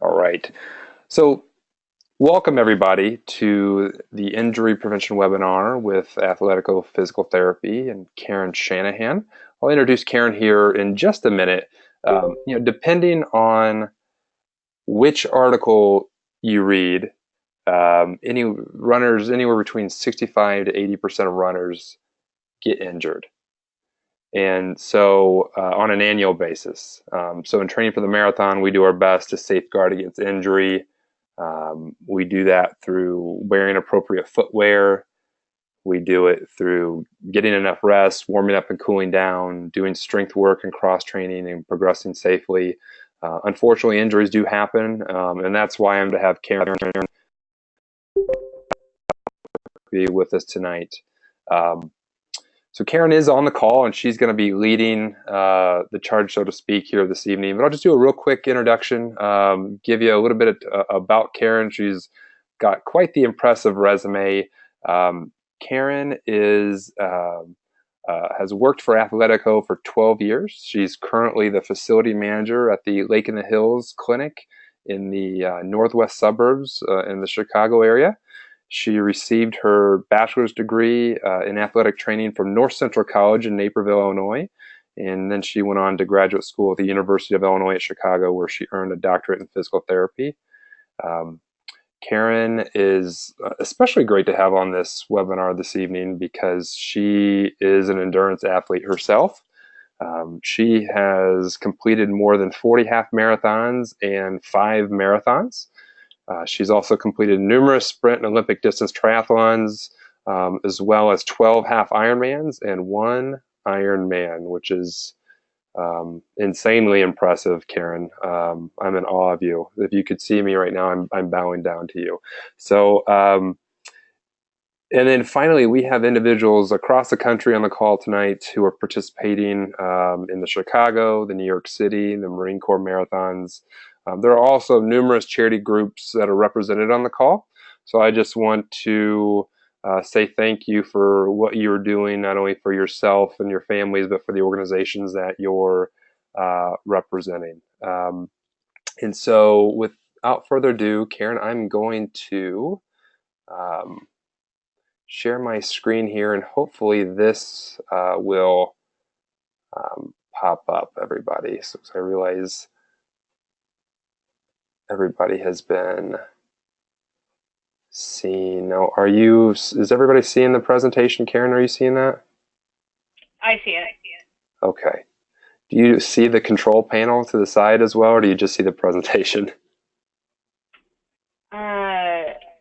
All right. So, welcome everybody to the injury prevention webinar with Athletico Physical Therapy and Karen Shanahan. I'll introduce Karen here in just a minute. Depending on which article you read, any runners, anywhere between 65 to 80% of runners get injured. And so on an annual basis. So in training for the marathon, we do our best to safeguard against injury. We do that through wearing appropriate footwear. We do it through getting enough rest, warming up and cooling down, doing strength work and cross training and progressing safely. Unfortunately, injuries do happen, and that's why I'm to have Karen be with us tonight. So Karen is on the call, and she's going to be leading the charge, so to speak, here this evening. But I'll just do a real quick introduction, give you a little bit about Karen. She's got quite the impressive resume. Karen has worked for Athletico for 12 years. She's currently the facility manager at the Lake in the Hills Clinic in the northwest suburbs in the Chicago area. She received her bachelor's degree in athletic training from North Central College in Naperville, Illinois. And then she went on to graduate school at the University of Illinois at Chicago, where she earned a doctorate in physical therapy. Karen is especially great to have on this webinar this evening because she is an endurance athlete herself. She has completed more than 40 half marathons and 5 marathons. She's also completed numerous sprint and Olympic distance triathlons, as well as 12 half Ironmans and 1 Ironman, which is insanely impressive, Karen. I'm in awe of you. If you could see me right now, I'm bowing down to you. So, and then finally, we have individuals across the country on the call tonight who are participating in the Chicago, the New York City, the Marine Corps marathons. There are also numerous charity groups that are represented on the call. So I just want to say thank you for what you're doing, not only for yourself and your families, but for the organizations that you're representing. And so without further ado, Karen, I'm going to share my screen here, and hopefully this will pop up, everybody. So I realize everybody has been seeing. Now, is everybody seeing the presentation? Karen, are you seeing that? I see it. Okay. Do you see the control panel to the side as well, or do you just see the presentation?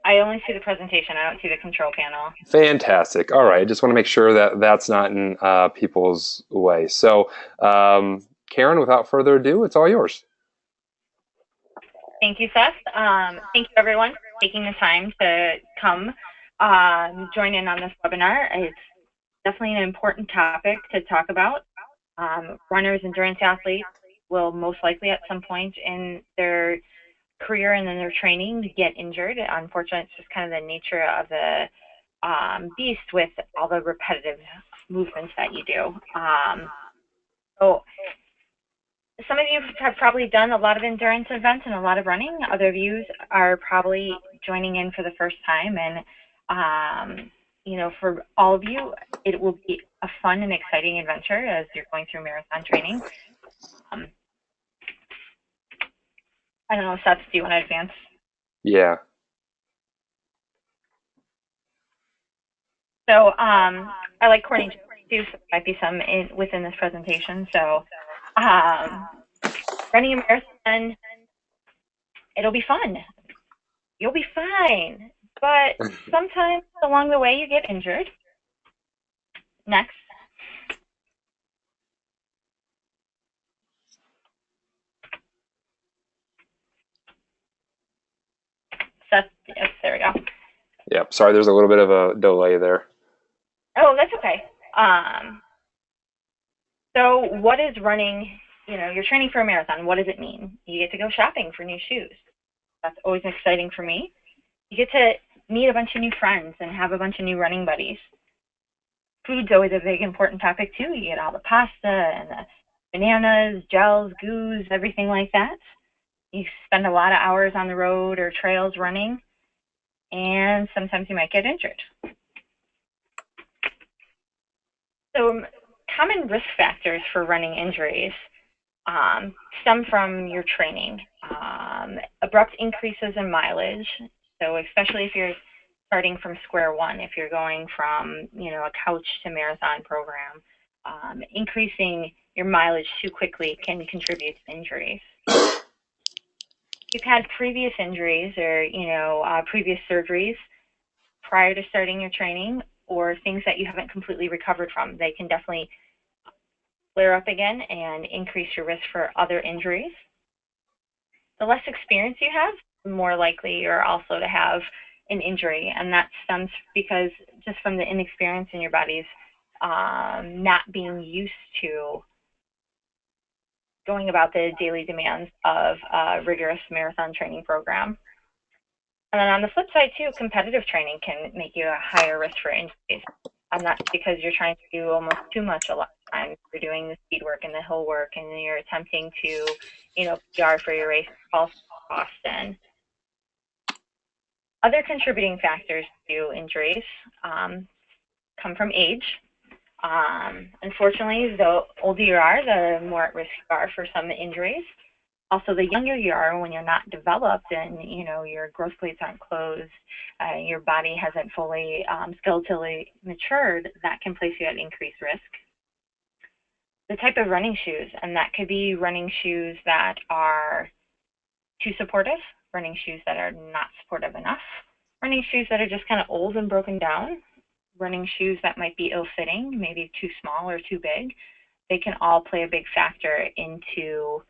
I only see the presentation. I don't see the control panel. Fantastic. All right. I just want to make sure that that's not in people's way. So, Karen, without further ado, it's all yours. Thank you, Seth. Thank you, everyone, for taking the time to come join in on this webinar. It's definitely an important topic to talk about. Runners, endurance athletes will most likely at some point in their career and in their training get injured. Unfortunately, it's just kind of the nature of the beast with all the repetitive movements that you do. So some of you have probably done a lot of endurance events and a lot of running. Other of you are probably joining in for the first time. And, for all of you, it will be a fun and exciting adventure as you're going through marathon training. I don't know, Seth, do you want to advance? Yeah. So I like coordinating too, so there might be some within this presentation. So running a marathon, it'll be fun. You'll be fine. But sometimes along the way you get injured. Next. Seth, yes, there we go. Yep. Sorry, there's a little bit of a delay there. Oh, that's okay. So what is running? You're training for a marathon. What does it mean? You get to go shopping for new shoes. That's always exciting for me. You get to meet a bunch of new friends and have a bunch of new running buddies. Food's always a big important topic too. You get all the pasta and the bananas, gels, goos, everything like that. You spend a lot of hours on the road or trails running, and sometimes you might get injured. So common risk factors for running injuries stem from your training. Abrupt increases in mileage, so especially if you're starting from square one, if you're going from a couch to marathon program, increasing your mileage too quickly can contribute to injuries. You've had previous injuries or previous surgeries prior to starting your training, or things that you haven't completely recovered from, they can definitely flare up again and increase your risk for other injuries. The less experience you have, the more likely you're also to have an injury, and that stems because just from the inexperience in your body's not being used to going about the daily demands of a rigorous marathon training program. And then on the flip side too, competitive training can make you a higher risk for injuries. And that's because you're trying to do almost too much a lot of times. You're doing the speed work and the hill work, and you're attempting to, PR for your race, also Boston. Other contributing factors to injuries come from age. Unfortunately, the older you are, the more at risk you are for some injuries. Also, the younger you are, when you're not developed and your growth plates aren't closed, your body hasn't fully skeletally matured, that can place you at increased risk. The type of running shoes, and that could be running shoes that are too supportive, running shoes that are not supportive enough, running shoes that are just kind of old and broken down, running shoes that might be ill-fitting, maybe too small or too big. They can all play a big factor into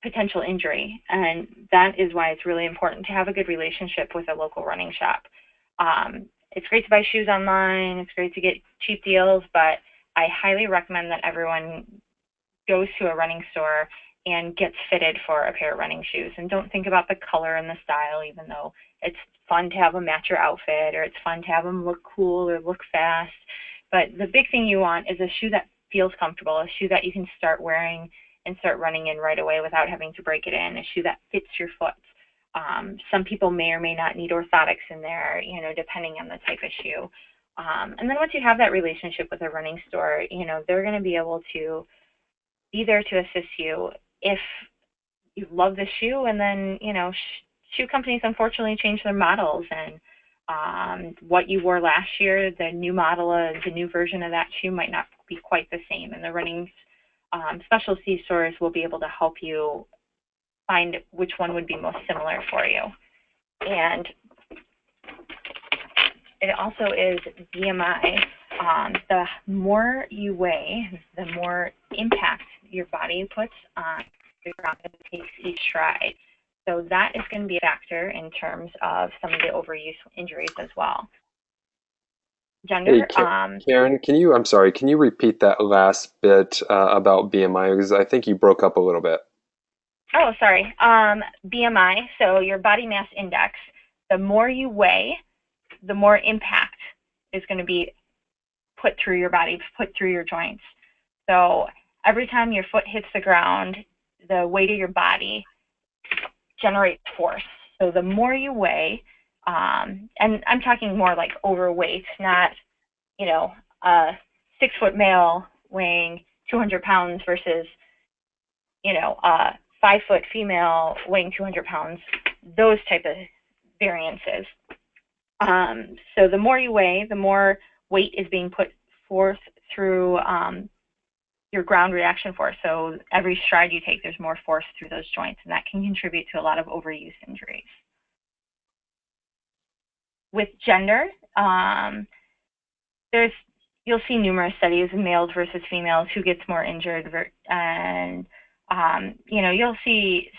potential injury, and that is why it's really important to have a good relationship with a local running shop. It's great to buy shoes online, it's great to get cheap deals, but I highly recommend that everyone goes to a running store and gets fitted for a pair of running shoes, and don't think about the color and the style, even though it's fun to have them match your outfit, or it's fun to have them look cool or look fast. But the big thing you want is a shoe that feels comfortable, a shoe that you can start wearing and start running in right away without having to break it in, a shoe that fits your foot. Some people may or may not need orthotics in there, depending on the type of shoe. And then once you have that relationship with a running store, they're going to be able to be there to assist you if you love the shoe. And then, shoe companies unfortunately change their models, and what you wore last year, the new model, the new version of that shoe might not be quite the same. And the running specialty stores will be able to help you find which one would be most similar for you. And it also is BMI. The more you weigh, the more impact your body puts on the ground as it takes each stride. So that is going to be a factor in terms of some of the overuse injuries as well. Gender. Hey, Karen, can you repeat that last bit about BMI? Because I think you broke up a little bit. Oh, sorry. BMI, so your body mass index. The more you weigh, the more impact is going to be put through your body, put through your joints. So every time your foot hits the ground, the weight of your body generates force. So the more you weigh, and I'm talking more like overweight, not, a 6-foot male weighing 200 pounds versus, a 5-foot female weighing 200 pounds, those type of variances. So the more you weigh, the more weight is being put forth through your ground reaction force. So every stride you take, there's more force through those joints, and that can contribute to a lot of overuse injuries. With gender, you'll see numerous studies of males versus females, who gets more injured, and you'll see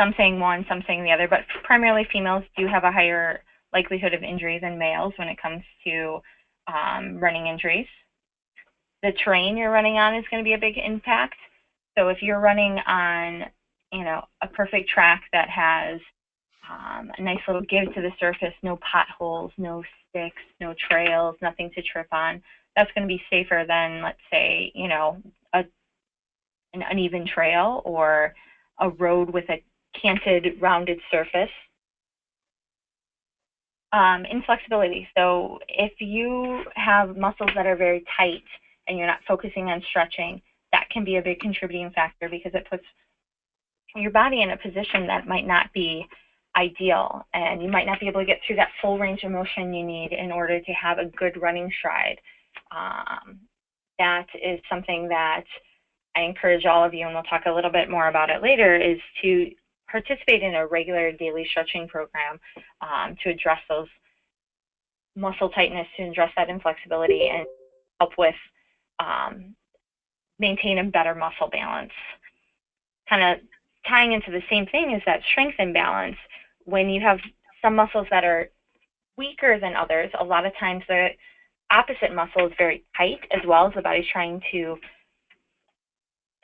some saying one, some saying the other, but primarily females do have a higher likelihood of injury than males when it comes to running injuries. The terrain you're running on is going to be a big impact. So if you're running on, a perfect track that has a nice little give to the surface, no potholes, no sticks, no trails, nothing to trip on, that's going to be safer than, let's say, an uneven trail or a road with a canted, rounded surface. Inflexibility. So if you have muscles that are very tight and you're not focusing on stretching, that can be a big contributing factor because it puts your body in a position that might not be ideal, and you might not be able to get through that full range of motion you need in order to have a good running stride. That is something that I encourage all of you, and we'll talk a little bit more about it later, is to participate in a regular daily stretching program to address those muscle tightness, to address that inflexibility, and help with maintain a better muscle balance. Kind of tying into the same thing is that strength imbalance. When you have some muscles that are weaker than others, a lot of times the opposite muscle is very tight as well, as the body's trying to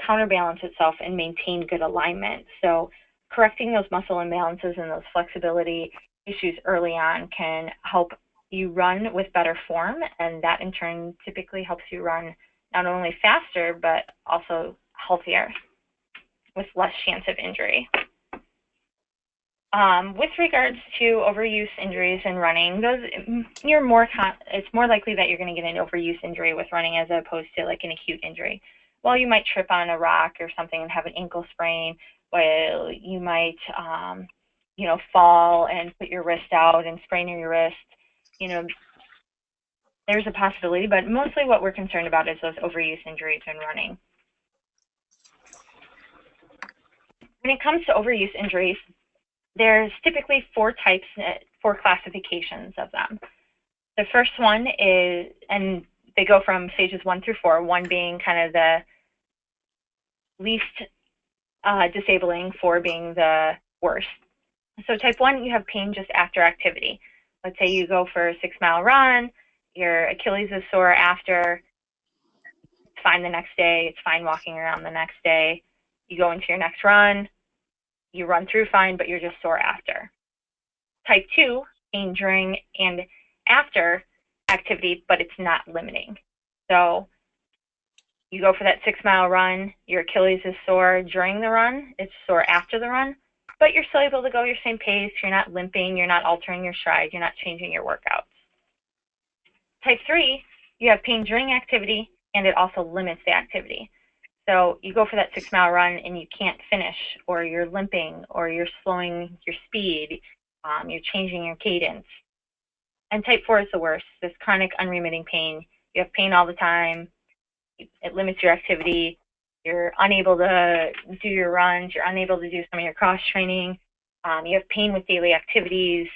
counterbalance itself and maintain good alignment. So correcting those muscle imbalances and those flexibility issues early on can help you run with better form, and that in turn typically helps you run not only faster but also healthier with less chance of injury. With regards to overuse injuries in running, it's more likely that you're going to get an overuse injury with running as opposed to like an acute injury. While you might trip on a rock or something and have an ankle sprain, while you might fall and put your wrist out and sprain your wrist, there's a possibility, but mostly what we're concerned about is those overuse injuries in running. When it comes to overuse injuries, there's typically four classifications of them. The first one is, and they go from stages 1 through 4, 1 being kind of the least disabling, 4 being the worst. So type 1, you have pain just after activity. Let's say you go for a 6-mile run, your Achilles is sore after, it's fine the next day, it's fine walking around the next day. You go into your next run, you run through fine, but you're just sore after. Type 2, pain during and after activity, but it's not limiting. So you go for that 6-mile run, your Achilles is sore during the run, it's sore after the run, but you're still able to go your same pace, you're not limping, you're not altering your stride, you're not changing your workouts. Type 3, you have pain during activity, and it also limits the activity. So you go for that 6-mile run and you can't finish, or you're limping, or you're slowing your speed, you're changing your cadence. And type 4 is the worst, this chronic unremitting pain. You have pain all the time, it limits your activity, you're unable to do your runs, you're unable to do some of your cross training, you have pain with daily activities,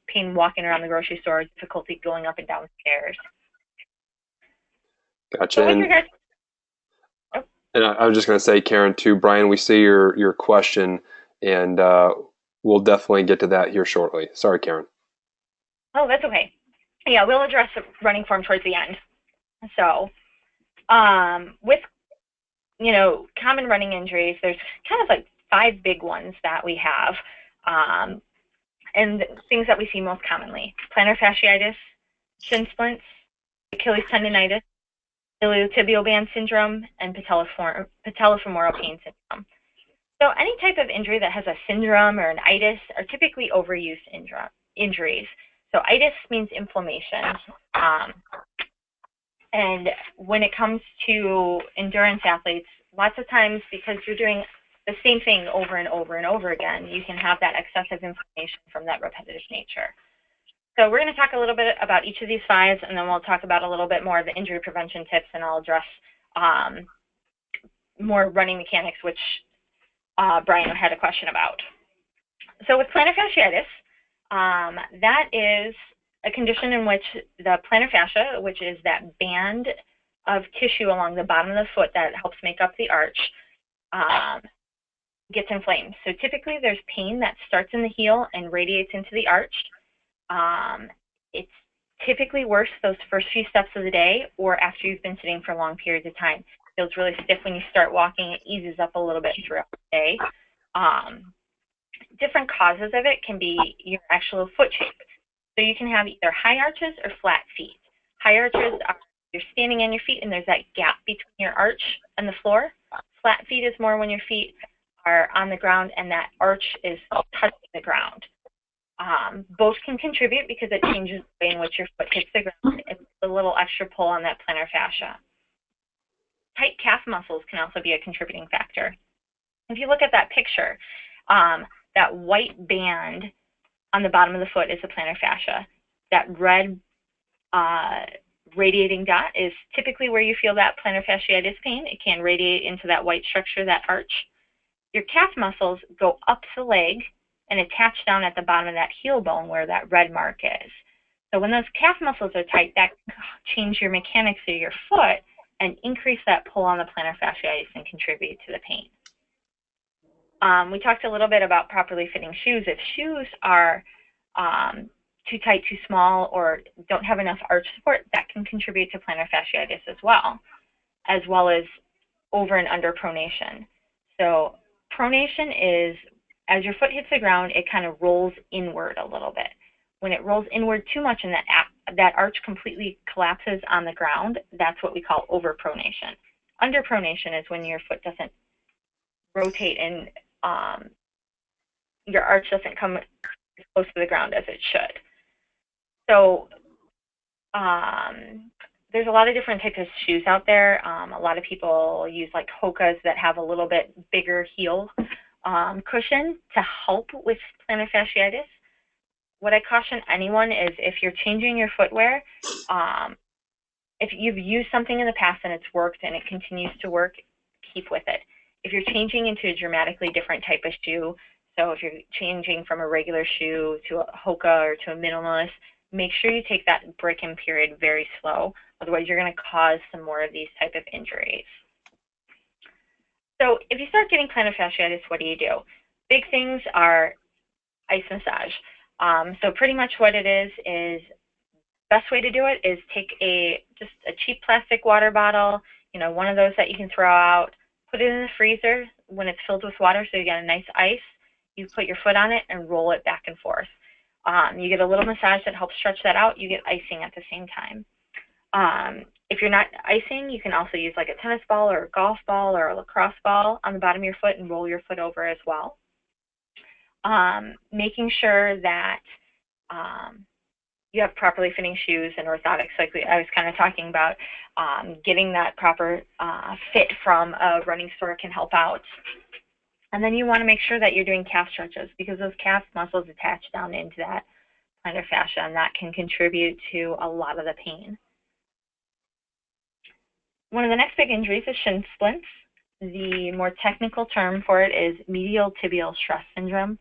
pain walking around the grocery store, difficulty going up and down stairs. Gotcha. So with regards And I was just going to say, Karen, too, Brian, we see your question, and we'll definitely get to that here shortly. Sorry, Karen. Oh, that's okay. Yeah, we'll address the running form towards the end. So with, common running injuries, there's kind of like 5 big ones that we have, and things that we see most commonly: plantar fasciitis, shin splints, Achilles tendonitis, iliotibial band syndrome, and patellofemoral pain syndrome. So any type of injury that has a syndrome or an itis are typically overuse injuries. So itis means inflammation. And when it comes to endurance athletes, lots of times because you're doing the same thing over and over and over again, you can have that excessive inflammation from that repetitive nature. So we're going to talk a little bit about each of these 5, and then we'll talk about a little bit more of the injury prevention tips, and I'll address more running mechanics, which Brian had a question about. So with plantar fasciitis, that is a condition in which the plantar fascia, which is that band of tissue along the bottom of the foot that helps make up the arch, gets inflamed. So typically there's pain that starts in the heel and radiates into the arch. It's typically worse those first few steps of the day or after you've been sitting for long periods of time. It feels really stiff when you start walking. It eases up a little bit throughout the day. Different causes of it can be your actual foot shape. So you can have either high arches or flat feet. High arches are you're standing on your feet and there's that gap between your arch and the floor. Flat feet is more when your feet are on the ground and that arch is touching the ground. Both can contribute because it changes the way in which your foot hits the ground. It's a little extra pull on that plantar fascia. Tight calf muscles can also be a contributing factor. If you look at that picture, that white band on the bottom of the foot is the plantar fascia. That red radiating dot is typically where you feel that plantar fasciitis pain. It can radiate into that white structure, that arch. Your calf muscles go up the leg and attach down at the bottom of that heel bone where that red mark is. So when those calf muscles are tight, that can change your mechanics of your foot and increase that pull on the plantar fasciitis and contribute to the pain. We talked a little bit about properly fitting shoes. If shoes are too tight, too small, or don't have enough arch support, that can contribute to plantar fasciitis as well as over and under pronation. So pronation is, as your foot hits the ground, it kind of rolls inward a little bit. When it rolls inward too much and that arch completely collapses on the ground, that's what we call overpronation. Underpronation is when your foot doesn't rotate and your arch doesn't come as close to the ground as it should. So there's a lot of different types of shoes out there. A lot of people use like Hokas that have a little bit bigger heel cushion to help with plantar fasciitis. What I caution anyone is if you're changing your footwear, if you've used something in the past and it's worked and it continues to work, keep with it. If you're changing into a dramatically different type of shoe, so if you're changing from a regular shoe to a Hoka or to a minimalist, make sure you take that break-in period very slow. Otherwise, you're going to cause some more of these type of injuries. So if you start getting plantar fasciitis, what do? Big things are ice massage. So pretty much what it is best way to do it is take just a cheap plastic water bottle, one of those that you can throw out, put it in the freezer when it's filled with water so you get a nice ice. You put your foot on it and roll it back and forth. You get a little massage that helps stretch that out. You get icing at the same time. If you're not icing, you can also use like a tennis ball or a golf ball or a lacrosse ball on the bottom of your foot and roll your foot over as well. Making sure that you have properly fitting shoes and orthotics, like I was kind of talking about. Getting that proper fit from a running store can help out. And then you want to make sure that you're doing calf stretches because those calf muscles attach down into that plantar fascia, and that can contribute to a lot of the pain. One of the next big injuries is shin splints. The more technical term for it is medial tibial stress syndrome.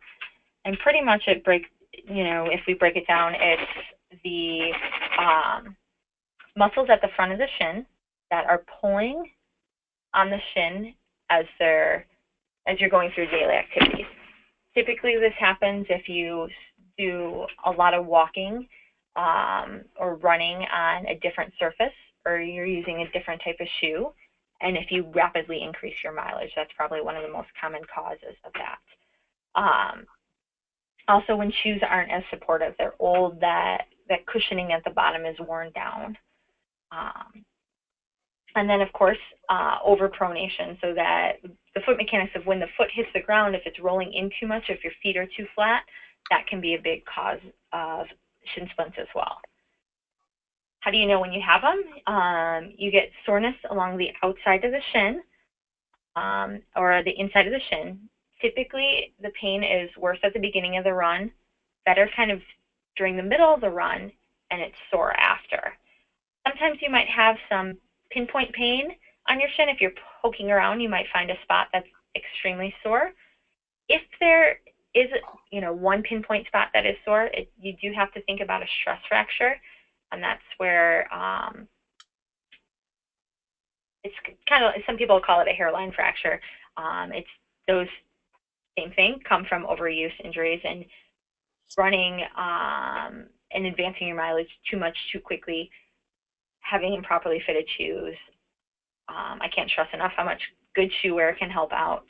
And pretty much if we break it down, it's the muscles at the front of the shin that are pulling on the shin as you're going through daily activities. Typically, this happens if you do a lot of walking or running on a different surface, or you're using a different type of shoe, and if you rapidly increase your mileage. That's probably one of the most common causes of that. Also, when shoes aren't as supportive, they're old, that cushioning at the bottom is worn down. And then, of course, overpronation, so that the foot mechanics of when the foot hits the ground, if it's rolling in too much, if your feet are too flat, that can be a big cause of shin splints as well. How do you know when you have them? You get soreness along the outside of the shin or the inside of the shin. Typically, the pain is worse at the beginning of the run, better kind of during the middle of the run, and it's sore after. Sometimes you might have some pinpoint pain on your shin. If you're poking around, you might find a spot that's extremely sore. If there is, one pinpoint spot that is sore, you do have to think about a stress fracture, and that's where it's kind of, some people call it a hairline fracture. It's those same thing come from overuse injuries and running and advancing your mileage too much too quickly, having improperly fitted shoes. I can't stress enough how much good shoe wear can help out.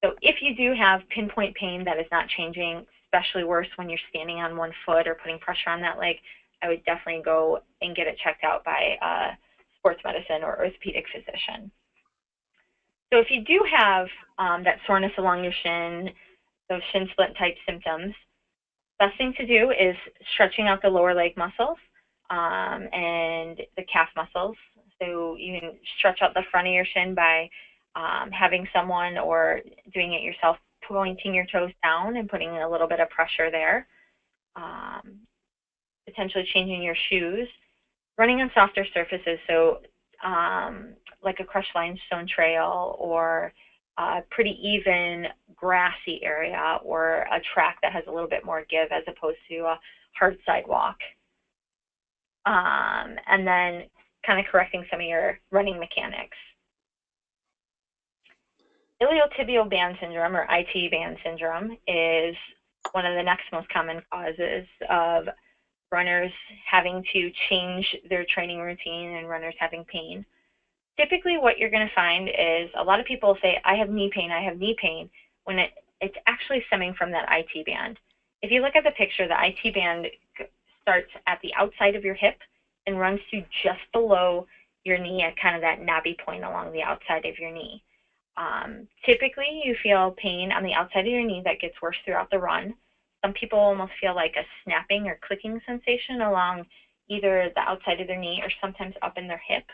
So if you do have pinpoint pain that is not changing, especially worse when you're standing on one foot or putting pressure on that leg, I would definitely go and get it checked out by a sports medicine or orthopedic physician. So if you do have that soreness along your shin, those shin splint type symptoms, best thing to do is stretching out the lower leg muscles and the calf muscles. So you can stretch out the front of your shin by having someone or doing it yourself, pointing your toes down and putting a little bit of pressure there. Potentially changing your shoes, running on softer surfaces, so like a crushed limestone trail or a pretty even grassy area or a track that has a little bit more give as opposed to a hard sidewalk. And then kind of correcting some of your running mechanics. Iliotibial band syndrome, or IT band syndrome, is one of the next most common causes of runners having to change their training routine and runners having pain. Typically what you're going to find is a lot of people say, I have knee pain, when it's actually stemming from that IT band. If you look at the picture, the IT band starts at the outside of your hip and runs to just below your knee at kind of that knobby point along the outside of your knee. Typically, you feel pain on the outside of your knee that gets worse throughout the run. Some people almost feel like a snapping or clicking sensation along either the outside of their knee or sometimes up in their hip,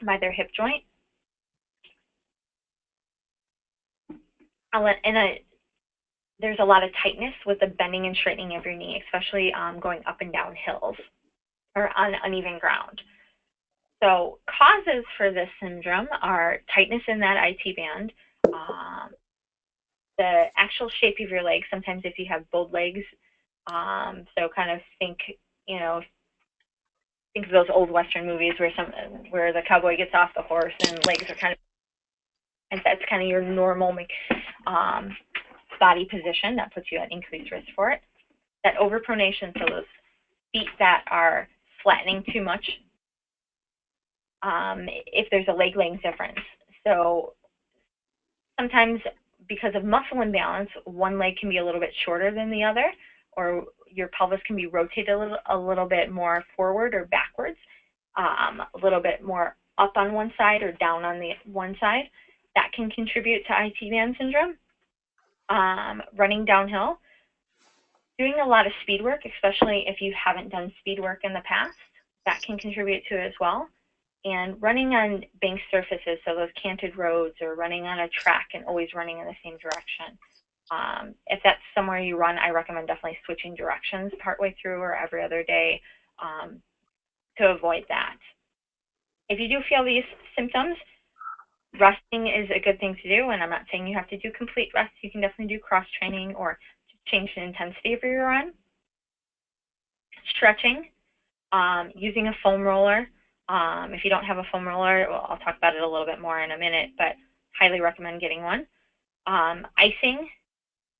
by their hip joint. There's a lot of tightness with the bending and straightening of your knee, especially going up and down hills or on uneven ground. So causes for this syndrome are tightness in that IT band, the actual shape of your legs. Sometimes if you have bowed legs, so kind of think of those old Western movies where the cowboy gets off the horse and legs are kind of, and that's kind of your normal body position. That puts you at increased risk for it. That overpronation, so those feet that are flattening too much, if there's a leg length difference. So sometimes because of muscle imbalance, one leg can be a little bit shorter than the other, or your pelvis can be rotated a little bit more forward or backwards, a little bit more up on one side or down on the one side. That can contribute to IT band syndrome. Running downhill, doing a lot of speed work, especially if you haven't done speed work in the past, that can contribute to it as well. And running on bank surfaces, so those canted roads, or running on a track and always running in the same direction. If that's somewhere you run, I recommend definitely switching directions partway through or every other day to avoid that. If you do feel these symptoms, resting is a good thing to do, and I'm not saying you have to do complete rest. You can definitely do cross training or change the intensity of your run. Stretching, using a foam roller. If you don't have a foam roller, well, I'll talk about it a little bit more in a minute, but highly recommend getting one. Icing,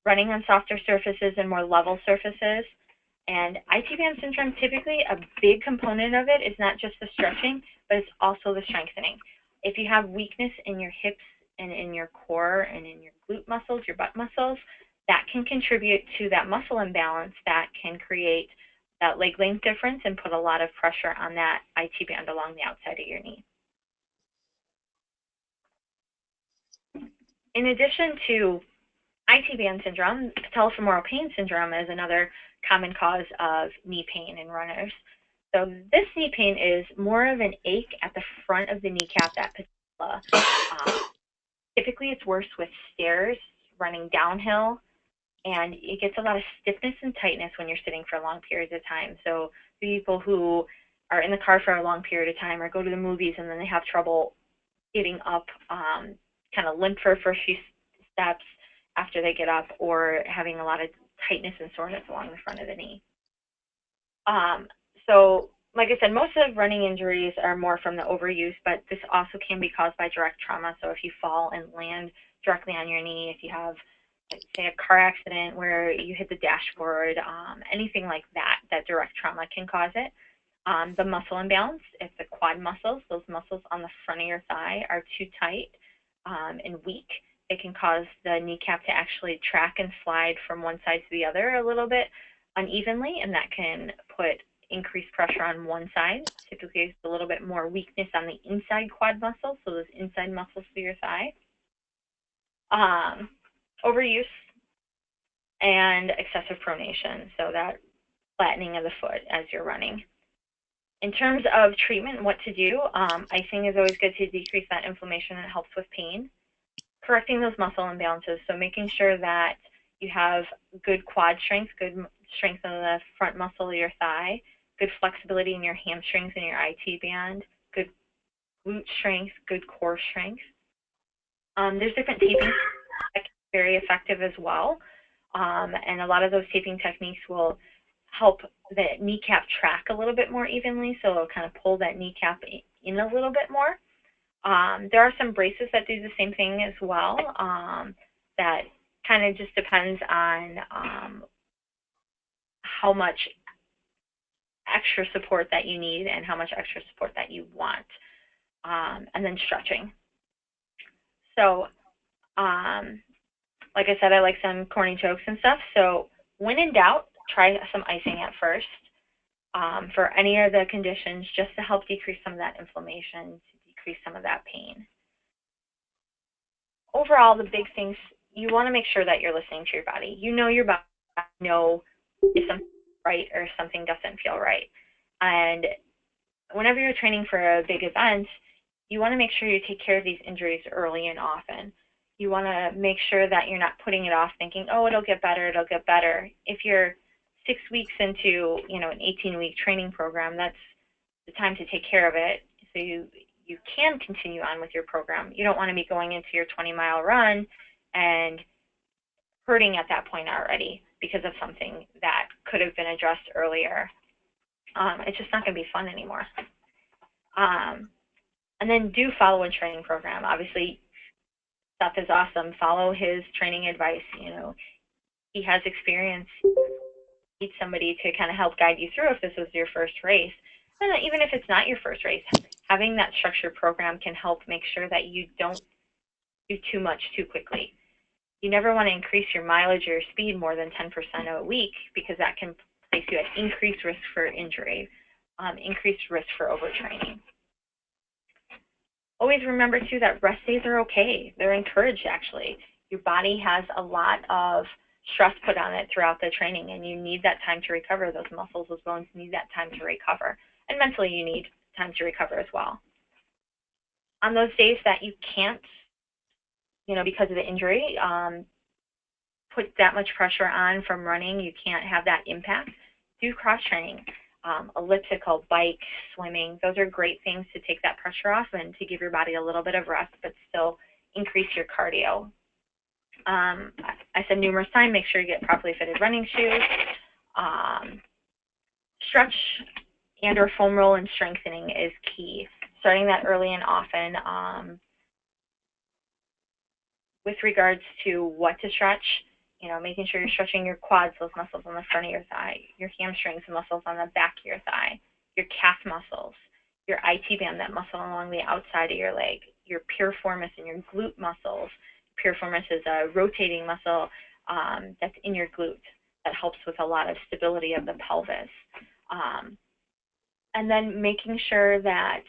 running on softer surfaces and more level surfaces. And IT band syndrome, typically a big component of it is not just the stretching, but it's also the strengthening. If you have weakness in your hips and in your core and in your glute muscles, your butt muscles, that can contribute to that muscle imbalance that can create that leg length difference and put a lot of pressure on that IT band along the outside of your knee. In addition to IT band syndrome, patellofemoral pain syndrome is another common cause of knee pain in runners. So this knee pain is more of an ache at the front of the kneecap, that patella. Typically it's worse with stairs, running downhill, and it gets a lot of stiffness and tightness when you're sitting for long periods of time. So people who are in the car for a long period of time or go to the movies and then they have trouble getting up, kind of limp for a few steps after they get up, or having a lot of tightness and soreness along the front of the knee. So like I said, most of running injuries are more from the overuse, but this also can be caused by direct trauma. So if you fall and land directly on your knee, if you have, say, a car accident where you hit the dashboard, anything like that, that direct trauma can cause it. The muscle imbalance, if the quad muscles, those muscles on the front of your thigh are too tight and weak, it can cause the kneecap to actually track and slide from one side to the other a little bit unevenly, and that can put increased pressure on one side. Typically, it's a little bit more weakness on the inside quad muscles, so those inside muscles of your thigh. Overuse and excessive pronation, so that flattening of the foot as you're running. In terms of treatment, what to do, icing is always good to decrease that inflammation, and it helps with pain. Correcting those muscle imbalances, so making sure that you have good quad strength, good strength in the front muscle of your thigh, good flexibility in your hamstrings and your IT band, good glute strength, good core strength. There's different taping that can be very effective as well, and a lot of those taping techniques will help the kneecap track a little bit more evenly, so it'll kind of pull that kneecap in a little bit more. There are some braces that do the same thing as well. That kind of just depends on how much extra support that you need and how much extra support that you want. And then stretching. So, like I said, I like some corny jokes and stuff. So when in doubt, try some icing at first for any of the conditions, just to help decrease some of that inflammation, to decrease some of that pain. Overall, the big things, you want to make sure that you're listening to your body. You know your body, know if something's right or if something doesn't feel right. And whenever you're training for a big event, you want to make sure you take care of these injuries early and often. You want to make sure that you're not putting it off thinking, oh, it'll get better, it'll get better. If you're 6 weeks into, an 18-week training program, that's the time to take care of it, so you can continue on with your program. You don't want to be going into your 20-mile run and hurting at that point already because of something that could have been addressed earlier. It's just not going to be fun anymore. And then do follow a training program. Obviously, Seth is awesome. Follow his training advice. He has experience. You need somebody to kind of help guide you through if this was your first race. And even if it's not your first race, having that structured program can help make sure that you don't do too much too quickly. You never want to increase your mileage or your speed more than 10% a week, because that can place you at increased risk for injury, increased risk for overtraining. Always remember, too, that rest days are okay. They're encouraged, actually. Your body has a lot of stress put on it throughout the training, and you need that time to recover. Those muscles, those bones need that time to recover. And mentally, you need time to recover as well. On those days that you can't, because of the injury, put that much pressure on from running, you can't have that impact, do cross-training. Elliptical, bike, swimming, those are great things to take that pressure off and to give your body a little bit of rest, but still increase your cardio. I said numerous times, make sure you get properly fitted running shoes. Stretch and or foam roll and strengthening is key. Starting that early and often. With regards to what to stretch, making sure you're stretching your quads, those muscles on the front of your thigh, your hamstrings, the muscles on the back of your thigh, your calf muscles, your IT band, that muscle along the outside of your leg, your piriformis and your glute muscles. Piriformis is a rotating muscle that's in your glute that helps with a lot of stability of the pelvis. And then making sure that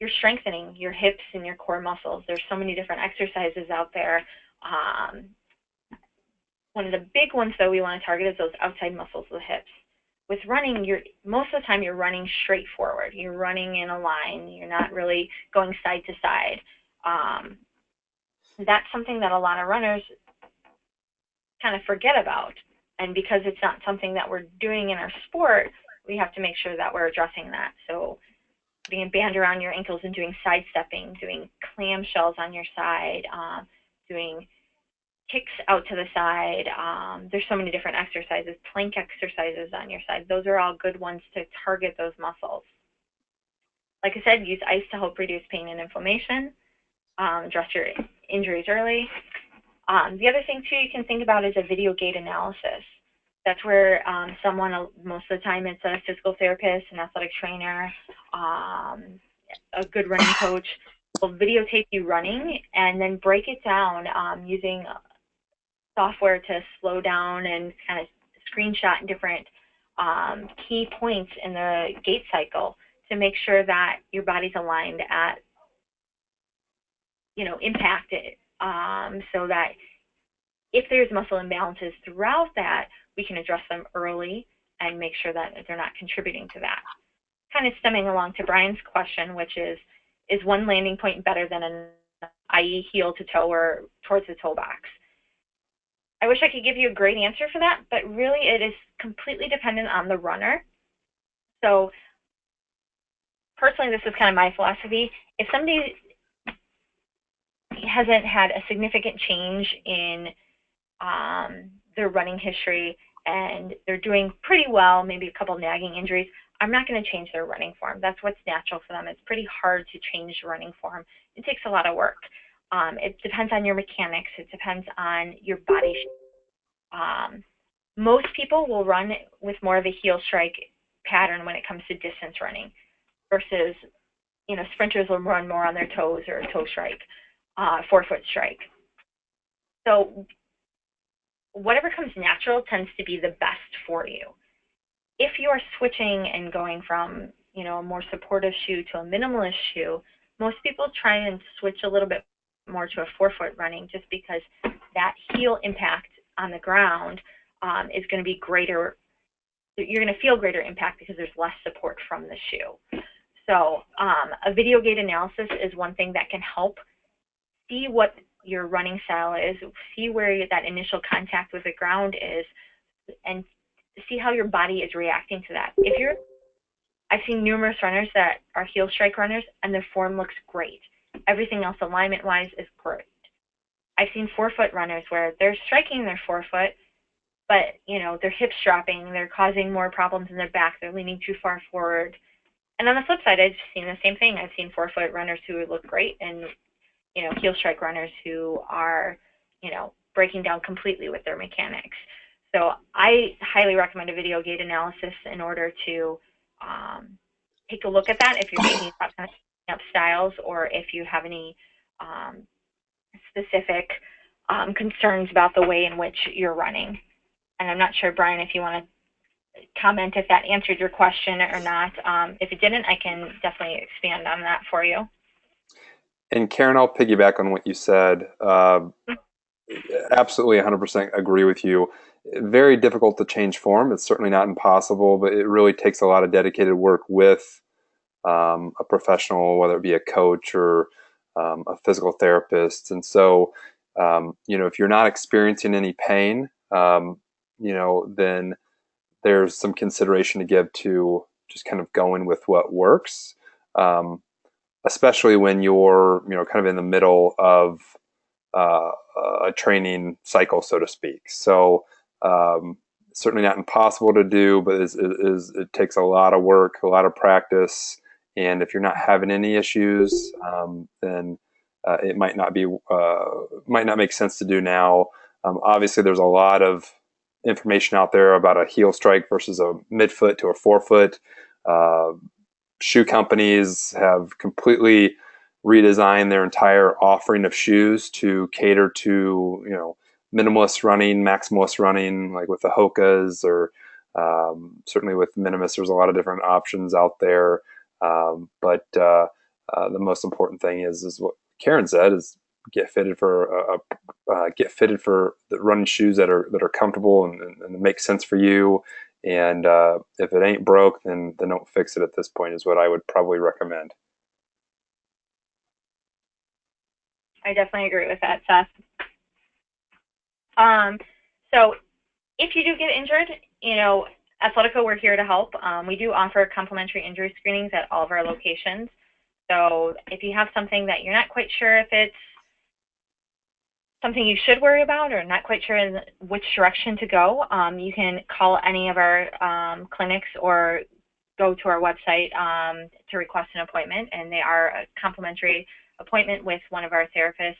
you're strengthening your hips and your core muscles. There's so many different exercises out there. One of the big ones, though, we want to target is those outside muscles of the hips. With running, most of the time you're running straight forward. You're running in a line. You're not really going side to side. That's something that a lot of runners kind of forget about. And because it's not something that we're doing in our sport, we have to make sure that we're addressing that. So putting a band around your ankles and doing sidestepping, doing clamshells on your side, doing kicks out to the side. There's so many different exercises, plank exercises on your side. Those are all good ones to target those muscles. Like I said, use ice to help reduce pain and inflammation, address your injuries early. The other thing, too, you can think about is a video gait analysis. That's where someone, most of the time it's a physical therapist, an athletic trainer, a good running coach, will videotape you running and then break it down using software to slow down and kind of screenshot different key points in the gait cycle to make sure that your body's aligned at, impacted, so that if there's muscle imbalances throughout that, we can address them early and make sure that they're not contributing to that. Kind of stemming along to Brian's question, which is one landing point better than another, i.e. heel to toe or towards the toe box? I wish I could give you a great answer for that, but really it is completely dependent on the runner. So personally, this is kind of my philosophy. If somebody hasn't had a significant change in their running history and they're doing pretty well, maybe a couple nagging injuries, I'm not going to change their running form. That's what's natural for them. It's pretty hard to change running form. It takes a lot of work. It depends on your mechanics. It depends on your body shape. Most people will run with more of a heel strike pattern when it comes to distance running versus, sprinters will run more on their toes or toe strike, forefoot strike. So whatever comes natural tends to be the best for you. If you are switching and going from, a more supportive shoe to a minimalist shoe, most people try and switch a little bit more to a forefoot running just because that heel impact on the ground is going to be greater. You're going to feel greater impact because there's less support from the shoe. So a video gait analysis is one thing that can help see what your running style is, see where that initial contact with the ground is, and see how your body is reacting to that. I've seen numerous runners that are heel strike runners and their form looks great. Everything else alignment-wise is great. I've seen forefoot runners where they're striking their forefoot, but their hips dropping, they're causing more problems in their back, they're leaning too far forward. And on the flip side, I've seen the same thing. I've seen forefoot runners who look great and heel strike runners who are breaking down completely with their mechanics. So I highly recommend a video gait analysis in order to take a look at that if you're thinking about kind of up styles or if you have any specific concerns about the way in which you're running. And I'm not sure, Brian, if you want to comment if that answered your question or not. If it didn't, I can definitely expand on that for you. And Karen, I'll piggyback on what you said. Absolutely 100% agree with you. Very difficult to change form. It's certainly not impossible, but it really takes a lot of dedicated work with a professional, whether it be a coach or a physical therapist. And so, if you're not experiencing any pain, then there's some consideration to give to just kind of going with what works, especially when you're, kind of in the middle of a training cycle, so to speak. So certainly not impossible to do, but it takes a lot of work, a lot of practice. And if you're not having any issues, then it might not make sense to do now. Obviously, there's a lot of information out there about a heel strike versus a midfoot to a forefoot. Shoe companies have completely redesigned their entire offering of shoes to cater to, minimalist running, maximalist running, like with the Hokas, or certainly with Minimus, there's a lot of different options out there. But the most important thing is what Karen said, is get fitted for the running shoes that are comfortable and make sense for you. And if it ain't broke, then don't fix it at this point, is what I would probably recommend. I definitely agree with that, Seth. So if you do get injured, Athletico, we're here to help. We do offer complimentary injury screenings at all of our locations. So if you have something that you're not quite sure if it's something you should worry about or not quite sure in which direction to go, you can call any of our clinics or go to our website to request an appointment, and they are a complimentary appointment with one of our therapists,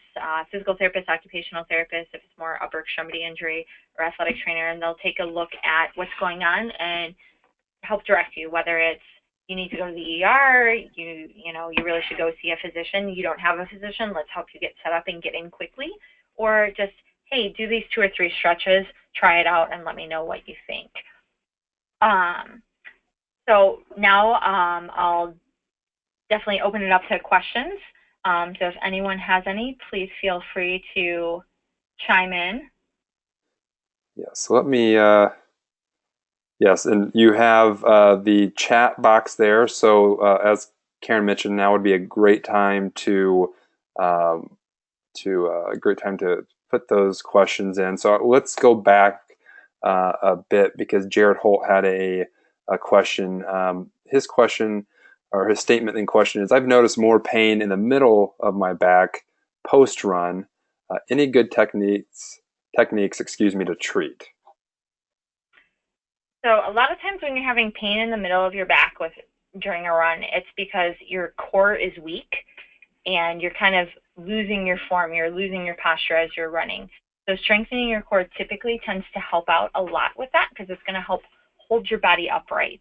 physical therapist, occupational therapist, if it's more upper extremity injury, or athletic trainer, and they'll take a look at what's going on and help direct you, whether it's you need to go to the ER, you really should go see a physician, you don't have a physician, let's help you get set up and get in quickly, or just, hey, do these 2 or 3 stretches, try it out, and let me know what you think. Um, so now I'll definitely open it up to questions. So if anyone has any, please feel free to chime in. Yes, let me. Yes, and you have the chat box there. So as Karen mentioned, now would be a great time um, a great time to put those questions in. So let's go back a bit because Jared Holt had a question. His question or his statement in question is: I've noticed more pain in the middle of my back post run. Any good techniques, excuse me, to treat? So a lot of times when you're having pain in the middle of your back with during a run, it's because your core is weak and you're kind of losing your form, you're losing your posture as you're running. So strengthening your core typically tends to help out a lot with that because it's going to help hold your body upright.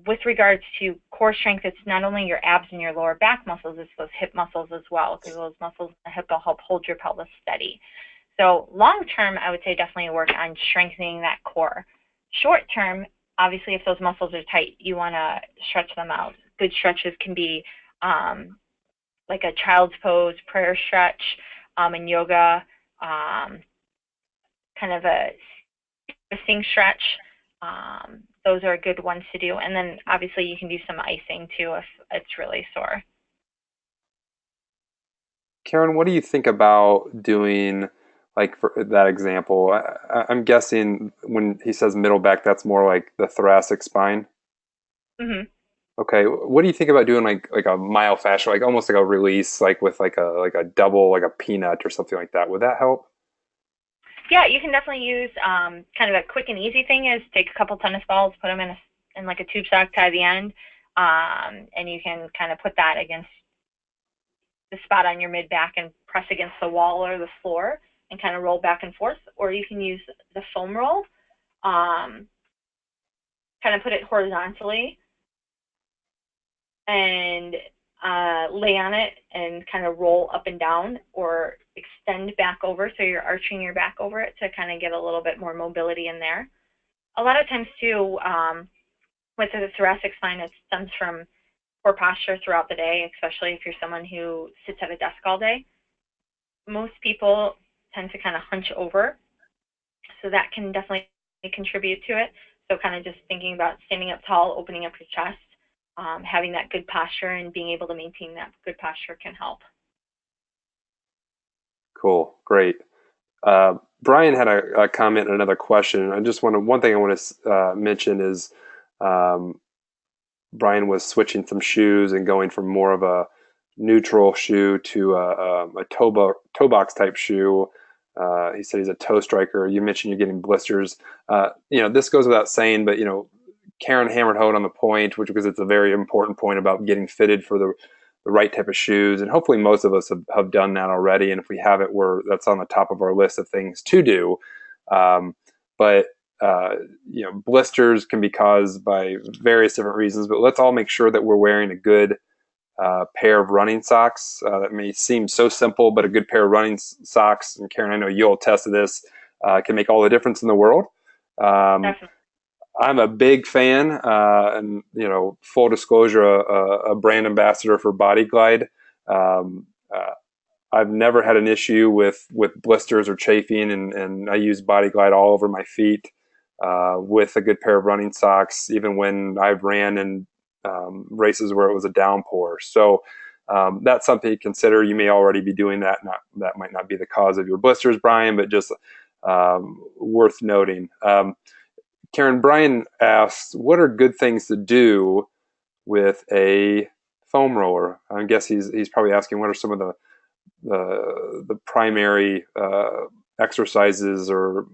With regards to core strength, it's not only your abs and your lower back muscles, it's those hip muscles as well, because those muscles in the hip will help hold your pelvis steady. So long term, I would say definitely work on strengthening that core. Short term, obviously, if those muscles are tight, you want to stretch them out. Good stretches can be like a child's pose, prayer stretch, in yoga, um, kind of a twisting stretch. Those are good ones to do. And then obviously you can do some icing too if it's really sore. Karen, what do you think about doing, like for that example? I'm guessing when he says middle back, that's more like the thoracic spine. Mm-hmm. Okay, what do you think about doing like a myofascial, like almost like a release, like with like a double, like a peanut or something like that? Would that help? Yeah, you can definitely use kind of a quick and easy thing is take a couple tennis balls, put them in like a tube sock, tie the end, and you can kind of put that against the spot on your mid back and press against the wall or the floor and kind of roll back and forth. Or you can use the foam roll, um, kind of put it horizontally and lay on it and kind of roll up and down or extend back over so you're arching your back over it to kind of get a little bit more mobility in there. A lot of times too, with the thoracic spine, it stems from poor posture throughout the day, especially if you're someone who sits at a desk all day. Most people tend to kind of hunch over, so that can definitely contribute to it. So kind of just thinking about standing up tall, opening up your chest, having that good posture and being able to maintain that good posture can help. Cool, great. Brian had a comment and another question. I just want to, one thing I want to mention is um, Brian was switching some shoes and going from more of a neutral shoe to a toe box type shoe. He said he's a toe striker. You mentioned you're getting blisters. This goes without saying, but Karen hammered home on the point, which because it's a very important point about getting fitted for the right type of shoes. And hopefully most of us have done that already. And if we haven't, that's on the top of our list of things to do. Um, but uh, blisters can be caused by various different reasons, but let's all make sure that we're wearing a good pair of running socks. That may seem so simple, but a good pair of running socks, and Karen, I know you'll attest to this, can make all the difference in the world. Um, Definitely. I'm a big fan, and full disclosure, a brand ambassador for Body Glide. Um, uh, I've never had an issue with blisters or chafing, and I use Body Glide all over my feet with a good pair of running socks, even when I've ran in races where it was a downpour. So that's something to consider. You may already be doing that. That might not be the cause of your blisters, Brian, but just worth noting. Karen, Brian asks, what are good things to do with a foam roller? I guess he's probably asking what are some of the primary exercises or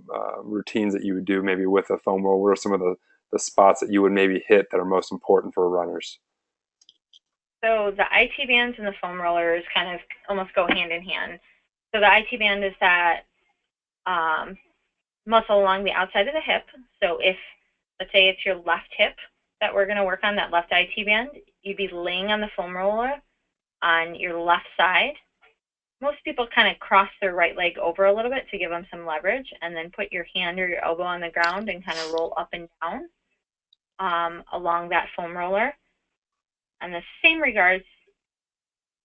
routines that you would do maybe with a foam roller. What are some of the spots that you would maybe hit that are most important for runners? So the IT bands and the foam rollers kind of almost go hand in hand. So the IT band is that um, muscle along the outside of the hip. So if, let's say it's your left hip that we're going to work on, that left IT band, you'd be laying on the foam roller on your left side. Most people kind of cross their right leg over a little bit to give them some leverage and then put your hand or your elbow on the ground and kind of roll up and down. along that foam roller. In the same regards,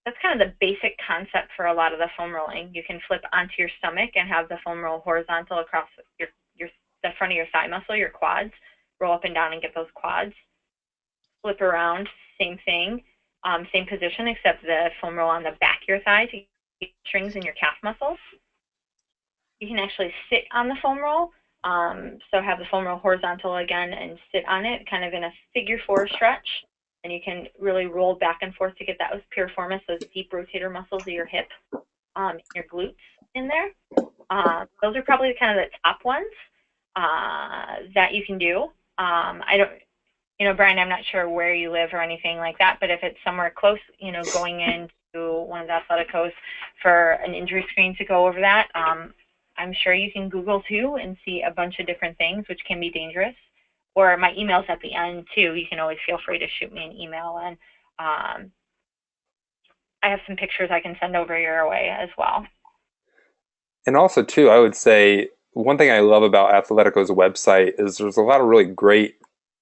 that's kind of the basic concept for a lot of the foam rolling. You can flip onto your stomach and have the foam roll horizontal across your the front of your thigh muscle, your quads. Roll up and down and get those quads. Flip around, same thing, same position, except the foam roll on the back of your thigh to get strings in your calf muscles. You can actually sit on the foam roll, so have the foam roll horizontal again and sit on it, kind of in a figure four stretch. And you can really roll back and forth to get those piriformis, those deep rotator muscles of your hip, your glutes in there. Those are probably kind of the top ones that you can do. I don't, Brian, I'm not sure where you live or anything like that, but if it's somewhere close, going into one of the Athleticos for an injury screen to go over that, I'm sure you can Google too and see a bunch of different things, which can be dangerous. Or my email's at the end too. You can always feel free to shoot me an email, and I have some pictures I can send over your way as well. And also, too, I would say one thing I love about Athletico's website is there's a lot of really great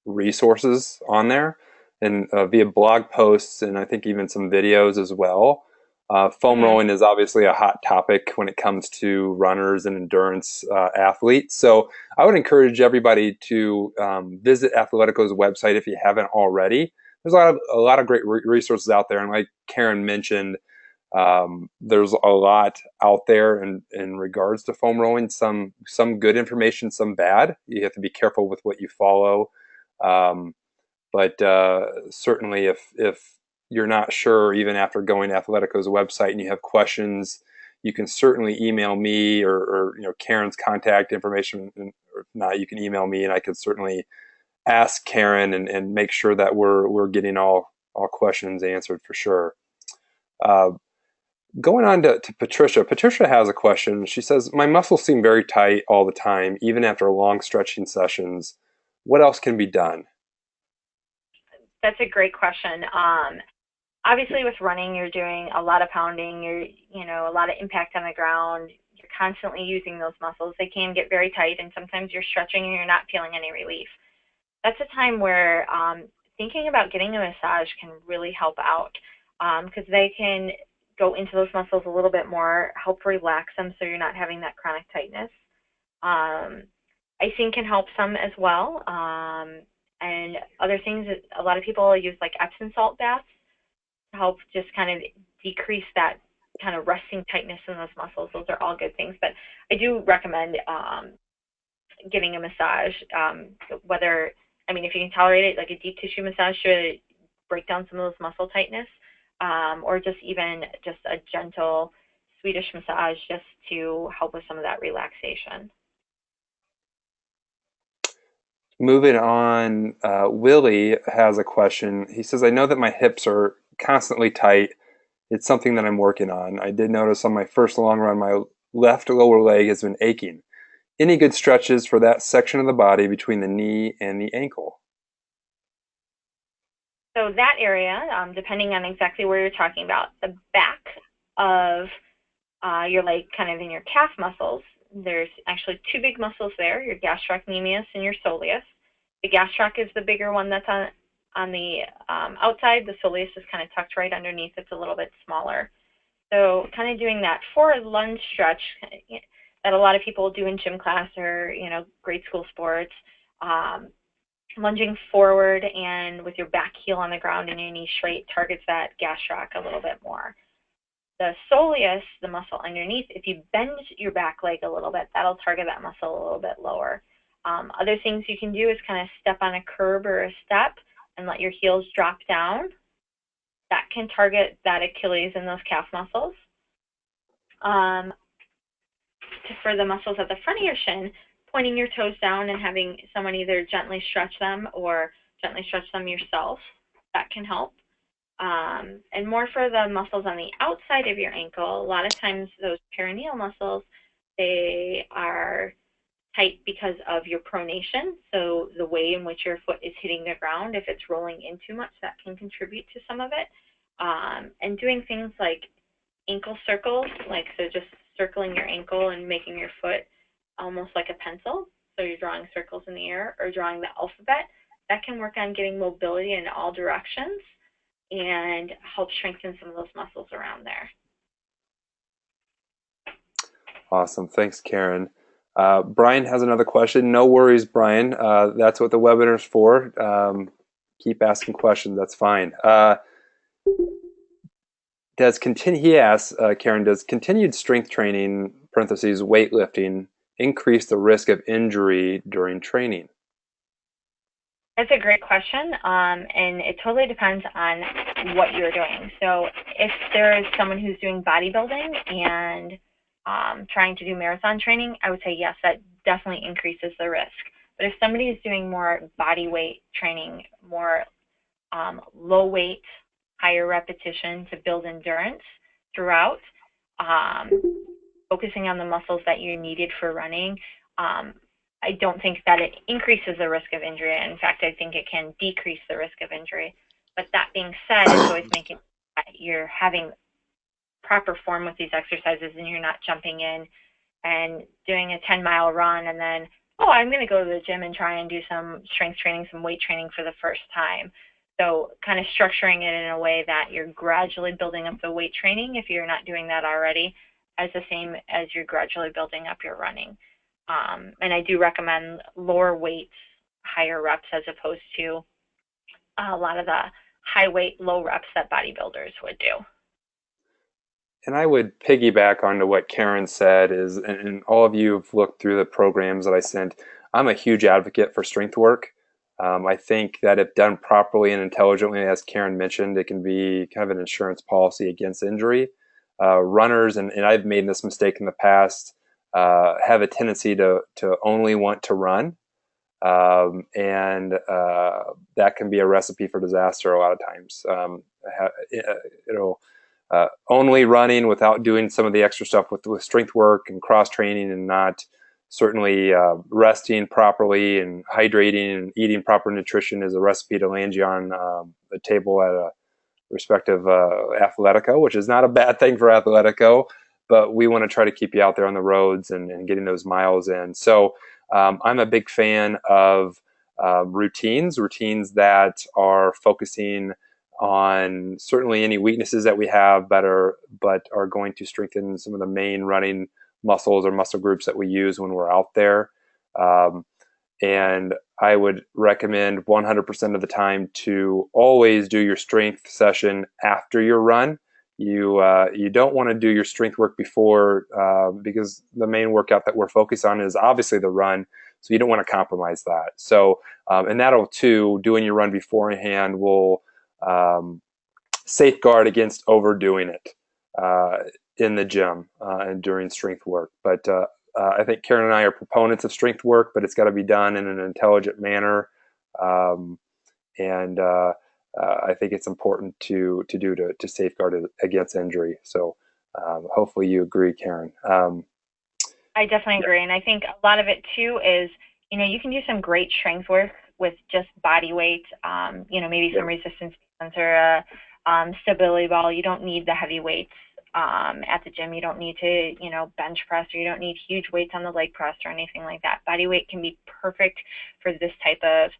resources on there, and via blog posts, and I think even some videos as well. Foam Mm-hmm. rolling is obviously a hot topic when it comes to runners and endurance athletes. So I would encourage everybody to visit Athletico's website if you haven't already. There's a lot of great resources out there, and like Karen mentioned, there's a lot out there in regards to foam rolling. Some good information, some bad. You have to be careful with what you follow. Um, but certainly, if you're not sure, even after going to Athletico's website and you have questions, you can certainly email me or Karen's contact information. Or if not, you can email me, and I can certainly ask Karen and make sure that we're getting all questions answered for sure. Uh, Going on to Patricia. Patricia has a question. She says, "My muscles seem very tight all the time, even after long stretching sessions. What else can be done?" That's a great question. Obviously, with running, you're doing a lot of pounding. You're a lot of impact on the ground. You're constantly using those muscles. They can get very tight, and sometimes you're stretching and you're not feeling any relief. That's a time where thinking about getting a massage can really help out because they can go into those muscles a little bit more, help relax them so you're not having that chronic tightness. Um, Icing can help some as well. And other things, a lot of people use like Epsom salt baths to help just kind of decrease that kind of resting tightness in those muscles. Those are all good things. But I do recommend getting a massage, whether, I mean, if you can tolerate it, like a deep tissue massage should break down some of those muscle tightness, or just even just a gentle Swedish massage just to help with some of that relaxation. Moving on, Willie has a question. He says, "I know that my hips are constantly tight. It's something that I'm working on. I did notice on my first long run, my left lower leg has been aching. Any good stretches for that section of the body between the knee and the ankle?" So that area, depending on exactly where you're talking about, the back of your leg, kind of in your calf muscles, there's actually two big muscles there, your gastrocnemius and your soleus. The gastroc is the bigger one that's on the outside. The soleus is kind of tucked right underneath. It's a little bit smaller. So kind of doing that forward lunge stretch that a lot of people do in gym class or, grade school sports. Lunging forward and with your back heel on the ground and your knee straight targets that gastroc a little bit more. The soleus, the muscle underneath, if you bend your back leg a little bit, that'll target that muscle a little bit lower. Other things you can do is kind of step on a curb or a step and let your heels drop down. That can target that Achilles and those calf muscles. For the muscles at the front of your shin, pointing your toes down and having someone either gently stretch them or gently stretch them yourself, that can help. And more for the muscles on the outside of your ankle, a lot of times those perineal muscles, they are tight because of your pronation. So the way in which your foot is hitting the ground, if it's rolling in too much, that can contribute to some of it. And doing things like ankle circles, so just circling your ankle and making your foot almost like a pencil. So you're drawing circles in the air or drawing the alphabet. that can work on getting mobility in all directions and help strengthen some of those muscles around there. Awesome. Thanks, Karen. Brian has another question. No worries, Brian. That's what the webinar's for. Keep asking questions. That's fine. He asks, Karen, does continued strength training, parentheses, weightlifting, increase the risk of injury during training? That's a great question, and it totally depends on what you're doing. So if there is someone who's doing bodybuilding and trying to do marathon training, I would say yes, that definitely increases the risk. But if somebody is doing more body weight training, more low weight, higher repetition to build endurance throughout, focusing on the muscles that you needed for running, I don't think that it increases the risk of injury. In fact, I think it can decrease the risk of injury. But that being said, it's always making sure that you're having proper form with these exercises and you're not jumping in and doing a 10-mile run and then, oh, I'm going to go to the gym and try and do some strength training, some weight training for the first time. So kind of structuring it in a way that you're gradually building up the weight training if you're not doing that already, as the same as you're gradually building up your running. And I do recommend lower weights, higher reps, as opposed to a lot of the high weight, low reps that bodybuilders would do. And I would piggyback onto what Karen said and all of you have looked through the programs that I sent. I'm a huge advocate for strength work. I think that if done properly and intelligently, as Karen mentioned, it can be kind of an insurance policy against injury. Runners, and I've made this mistake in the past, have a tendency to only want to run. And that can be a recipe for disaster a lot of times. Only running without doing some of the extra stuff with strength work and cross training, and not certainly resting properly and hydrating and eating proper nutrition is a recipe to land you on the table at a respective Athletico, which is not a bad thing for Athletico, but we want to try to keep you out there on the roads and getting those miles in. So I'm a big fan of routines that are focusing on certainly any weaknesses that we have but are going to strengthen some of the main running muscles or muscle groups that we use when we're out there. And I would recommend 100% of the time to always do your strength session after your run. You don't want to do your strength work before because the main workout that we're focused on is obviously the run. So you don't want to compromise that. So and that'll too, doing your run beforehand will safeguard against overdoing it in the gym and during strength work. But I think Karen and I are proponents of strength work, but it's got to be done in an intelligent manner. And I think it's important to safeguard it against injury. So hopefully you agree, Karen. I definitely agree. And I think a lot of it too is, you can do some great strength work with just body weight, maybe some resistance or a stability ball. You don't need the heavy weights at the gym. You don't need to, bench press, or you don't need huge weights on the leg press or anything like that. Body weight can be perfect for this type of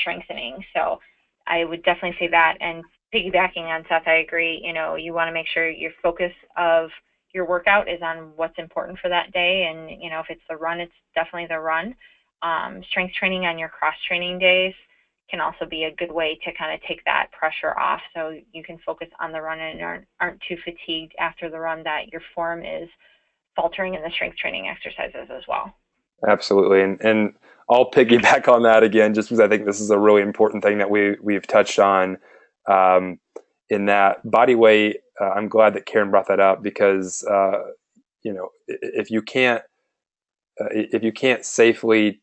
strengthening. So I would definitely say that. And piggybacking on Seth, I agree. You want to make sure your focus of your workout is on what's important for that day. And, if it's the run, it's definitely the run. Strength training on your cross training days can also be a good way to kind of take that pressure off, so you can focus on the run and aren't too fatigued after the run that your form is faltering in the strength training exercises as well. Absolutely. And I'll piggyback on that again, just because I think this is a really important thing that we've touched on in that body weight. I'm glad that Karen brought that up because, if you can't safely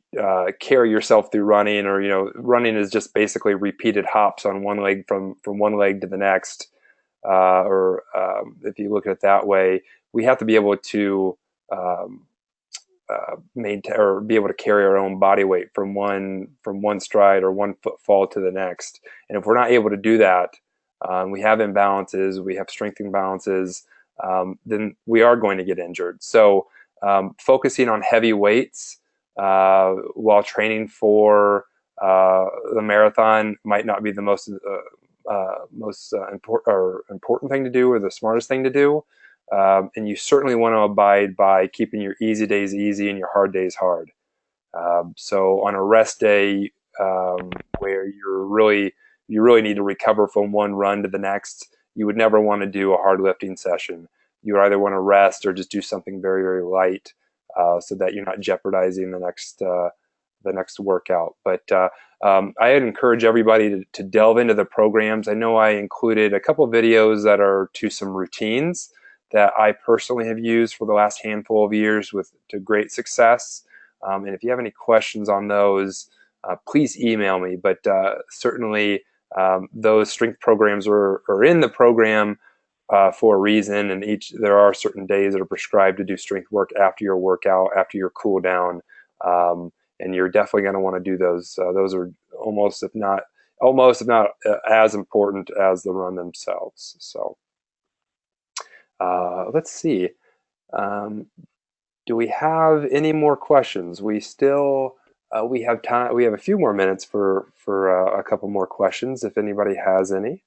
carry yourself through running, or running is just basically repeated hops on one leg from one leg to the next, or if you look at it that way, we have to be able to maintain or be able to carry our own body weight from one stride or one footfall to the next. And if we're not able to do that, we have imbalances, we have strength imbalances, then we are going to get injured. So focusing on heavy weights while training for The marathon might not be the important thing to do or the smartest thing to do. And you certainly want to abide by keeping your easy days easy and your hard days hard. So on a rest day, where you really need to recover from one run to the next, you would never want to do a hard lifting session. You would either want to rest or just do something very, very light, so that you're not jeopardizing the next workout. But I'd encourage everybody to delve into the programs. I know I included a couple of videos that are to some routines that I personally have used for the last handful of years to great success. And if you have any questions on those, please email me. But certainly, those strength programs are in the program for a reason, and there are certain days that are prescribed to do strength work after your workout, after your cool down, and you're definitely going to want to do those. Those are almost if not as important as the run themselves. So let's see. Um, do we have any more questions? We have time. We have a few more minutes for a couple more questions if anybody has any.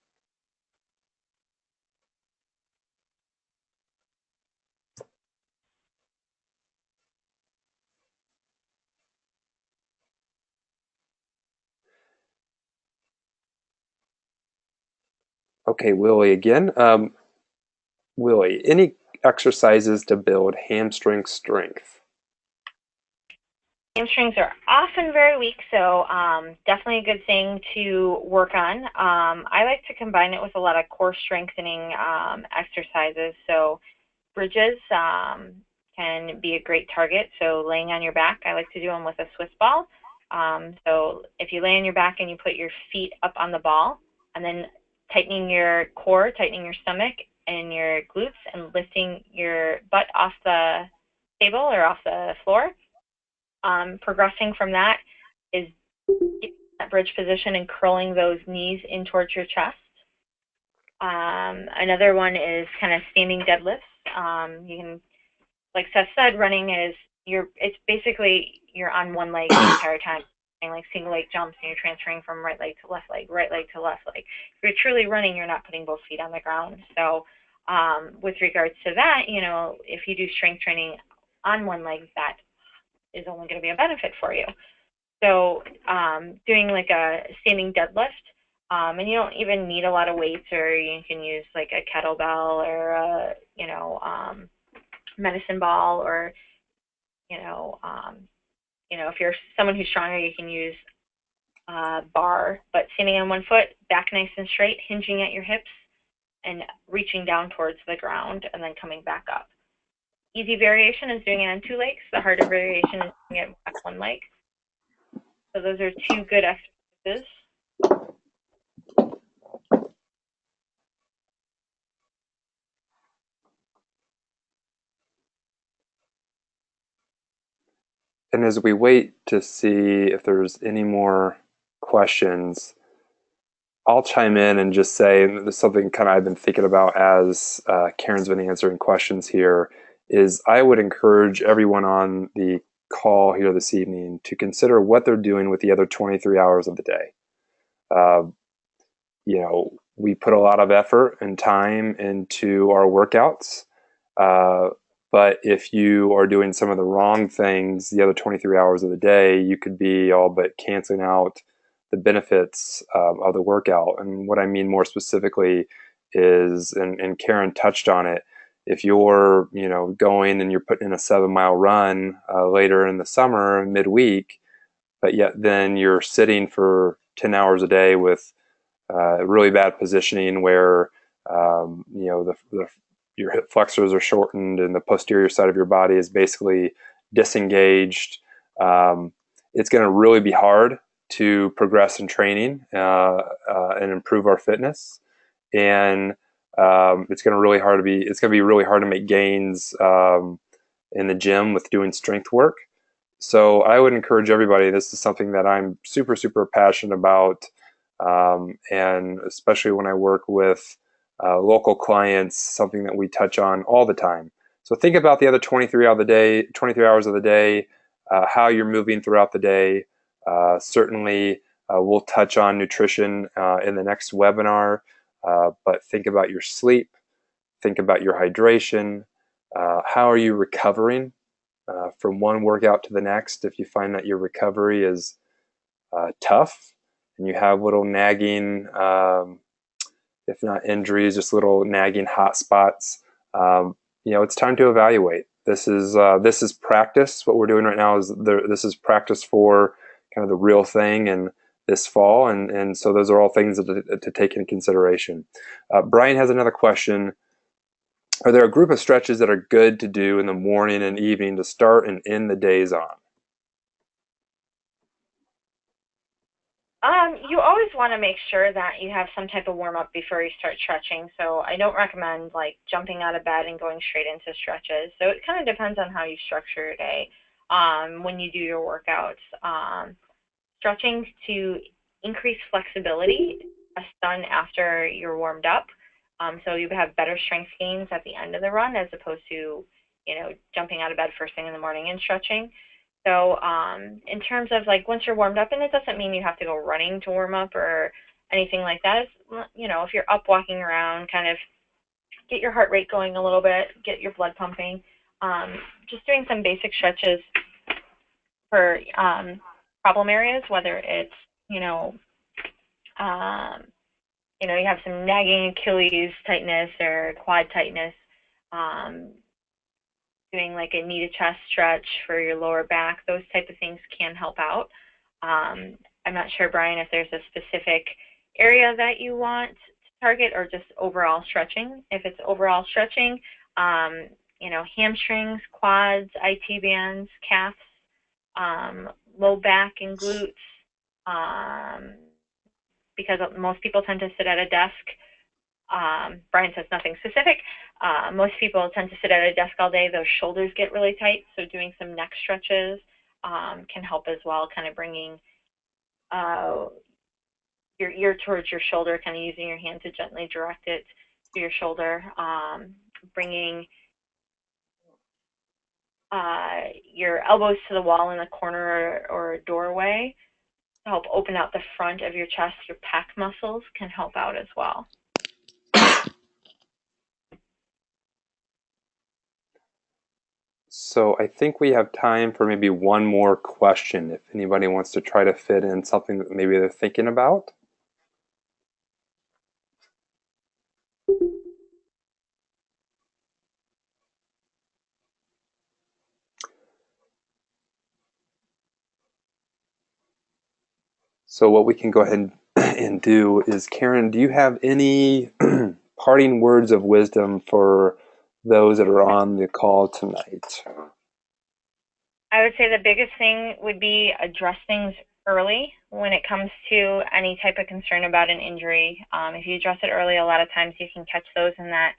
Okay, Willie again. Willie, any exercises to build hamstring strength? Hamstrings are often very weak, so definitely a good thing to work on. I like to combine it with a lot of core strengthening exercises. So bridges can be a great target. So laying on your back, I like to do them with a Swiss ball. So if you lay on your back and you put your feet up on the ball, and then tightening your core, tightening your stomach and your glutes, and lifting your butt off the table or off the floor. Progressing from that is getting that bridge position and curling those knees in towards your chest. Another one is kind of standing deadlifts. You can, like Seth said, running is it's basically you're on one leg the entire time, like single leg jumps, and you're transferring from right leg to left leg, right leg to left leg. If you're truly running, you're not putting both feet on the ground. So with regards to that, if you do strength training on one leg, that is only going to be a benefit for you. So doing like a standing deadlift, and you don't even need a lot of weights, or you can use like a kettlebell or a medicine ball, or if you're someone who's stronger, you can use a bar, but standing on one foot, back nice and straight, hinging at your hips and reaching down towards the ground and then coming back up. Easy variation is doing it on two legs. The harder variation is doing it on one leg. So those are two good exercises. And as we wait to see if there's any more questions, I'll chime in and just say, and this is something kind of I've been thinking about as Karen's been answering questions here, is I would encourage everyone on the call here this evening to consider what they're doing with the other 23 hours of the day. Uh, we put a lot of effort and time into our workouts. But if you are doing some of the wrong things the other 23 hours of the day, you could be all but canceling out the benefits of the workout. And what I mean more specifically is, and Karen touched on it, if you're going and you're putting in a 7-mile run later in the summer, midweek, but yet then you're sitting for 10 hours a day with really bad positioning where your hip flexors are shortened and the posterior side of your body is basically disengaged. It's going to really be hard to progress in training and improve our fitness, and it's going to be really hard to make gains in the gym with doing strength work. So I would encourage everybody. This is something that I'm super, super passionate about. And especially when I work with local clients, something that we touch on all the time. So think about the other 23 hours of the day, how you're moving throughout the day, Certainly, we'll touch on nutrition in the next webinar, but think about your sleep, think about your hydration. How are you recovering from one workout to the next? If you find that your recovery is tough and you have little nagging, if not injuries, just little nagging hot spots, it's time to evaluate. This is practice. What we're doing right now this is practice for kind of the real thing and this fall, and so those are all things to take into consideration. Brian has another question. Are there a group of stretches that are good to do in the morning and evening to start and end the days on? You always want to make sure that you have some type of warm up before you start stretching. So I don't recommend like jumping out of bed and going straight into stretches. So it kind of depends on how you structure your day when you do your workouts. Stretching to increase flexibility is done after you're warmed up. So you have better strength gains at the end of the run as opposed to, jumping out of bed first thing in the morning and stretching. So in terms of like once you're warmed up, and it doesn't mean you have to go running to warm up or anything like that. It's, if you're up walking around, kind of get your heart rate going a little bit, get your blood pumping. Just doing some basic stretches for problem areas, whether it's, you have some nagging Achilles tightness or quad tightness, doing like a knee to chest stretch for your lower back, those type of things can help out. I'm not sure, Brian, if there's a specific area that you want to target or just overall stretching. If it's overall stretching, hamstrings, quads, IT bands, calves, low back and glutes, because most people tend to sit at a desk. Brian says nothing specific. Most people tend to sit at a desk all day. Those shoulders get really tight, so doing some neck stretches can help as well, kind of bringing your ear towards your shoulder, kind of using your hand to gently direct it to your shoulder, bringing your elbows to the wall in the corner or a doorway to help open out the front of your chest. Your pec muscles can help out as well. So I think we have time for maybe one more question if anybody wants to try to fit in something that maybe they're thinking about. So what we can go ahead and do is, Karen, do you have any parting words of wisdom for those that are on the call tonight? I would say the biggest thing would be address things early when it comes to any type of concern about an injury. If you address it early, a lot of times you can catch those in that,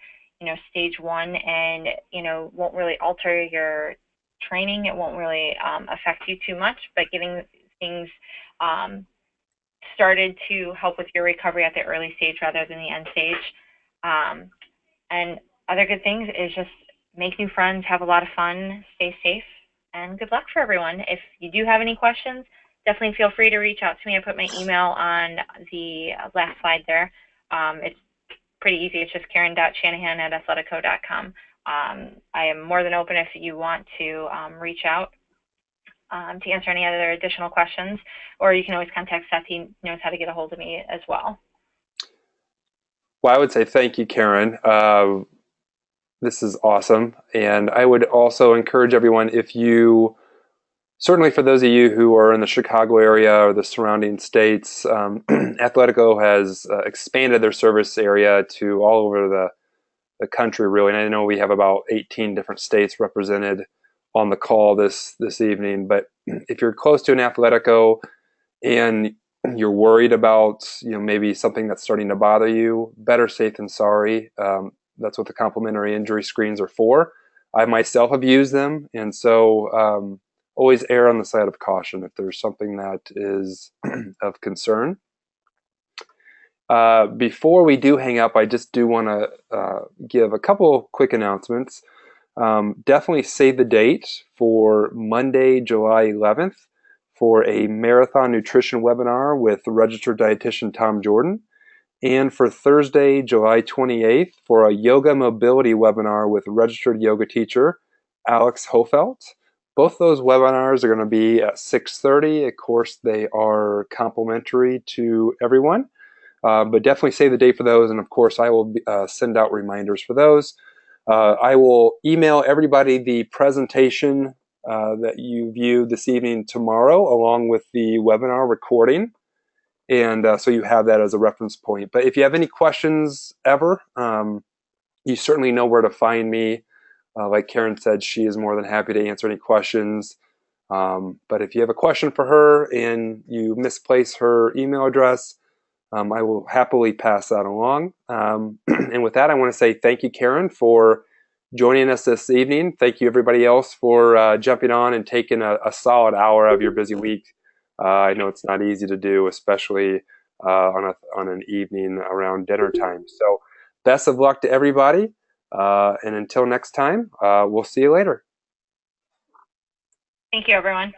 stage one, and, won't really alter your training. It won't really affect you too much, but getting things started to help with your recovery at the early stage rather than the end stage. And other good things is just make new friends, have a lot of fun, stay safe, and good luck for everyone. If you do have any questions, definitely feel free to reach out to me. I put my email on the last slide there. It's pretty easy. It's just karen.shanahan@athletico.com. I am more than open if you want to reach out to answer any other additional questions, or you can always contact Seth. He knows how to get a hold of me as well. Well, I would say thank you, Karen. This is awesome. And I would also encourage everyone, certainly for those of you who are in the Chicago area or the surrounding states, Athletico has expanded their service area to all over the country, really. And I know we have about 18 different states represented on the call this evening. But if you're close to an Athletico and you're worried about maybe something that's starting to bother you, better safe than sorry. That's what the complimentary injury screens are for. I myself have used them, and so always err on the side of caution if there's something that is of concern. Before we do hang up, I just do want to give a couple quick announcements. Definitely save the date for Monday, July 11th for a marathon nutrition webinar with registered dietitian Tom Jordan, and for Thursday, July 28th, for a yoga mobility webinar with registered yoga teacher Alex Hofelt. Both those webinars are going to be at 6:30. Of course, they are complimentary to everyone, but definitely save the date for those. And of course, I will send out reminders for those. I will email everybody the presentation that you viewed this evening tomorrow, along with the webinar recording. And so you have that as a reference point. But if you have any questions ever, you certainly know where to find me. Like Karen said, she is more than happy to answer any questions. But if you have a question for her and you misplace her email address, I will happily pass that along. And with that, I want to say thank you, Karen, for joining us this evening. Thank you, everybody else, for jumping on and taking a solid hour of your busy week. I know it's not easy to do, especially on an evening around dinner time. So best of luck to everybody. And until next time, we'll see you later. Thank you, everyone.